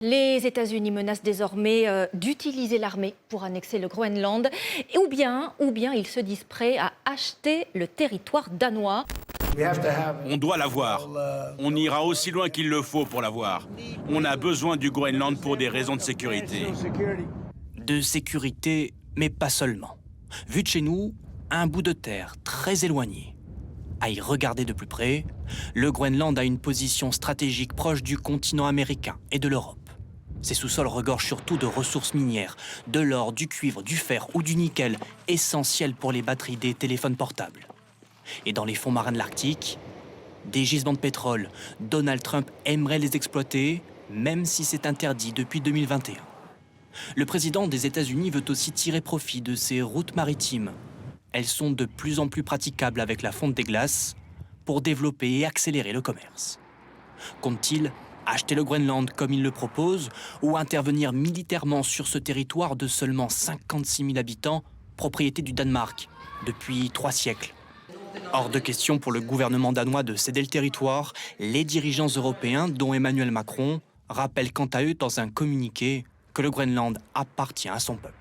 Les États-Unis menacent désormais d'utiliser l'armée pour annexer le Groenland, ou bien ils se disent prêts à acheter le territoire danois. On doit l'avoir. On ira aussi loin qu'il le faut pour l'avoir. On a besoin du Groenland pour des raisons de sécurité. De sécurité, mais pas seulement. Vu de chez nous, un bout de terre très éloigné. À y regarder de plus près, le Groenland a une position stratégique proche du continent américain et de l'Europe. Ses sous-sols regorgent surtout de ressources minières, de l'or, du cuivre, du fer ou du nickel, essentiels pour les batteries des téléphones portables. Et dans les fonds marins de l'Arctique, des gisements de pétrole. Donald Trump aimerait les exploiter, même si c'est interdit depuis 2021. Le président des États-Unis veut aussi tirer profit de ces routes maritimes. Elles sont de plus en plus praticables avec la fonte des glaces pour développer et accélérer le commerce. Compte-t-il acheter le Groenland comme il le propose ou intervenir militairement sur ce territoire de seulement 56 000 habitants, propriété du Danemark, depuis 3 siècles? Hors de question pour le gouvernement danois de céder le territoire, les dirigeants européens, dont Emmanuel Macron, rappellent quant à eux dans un communiqué que le Groenland appartient à son peuple.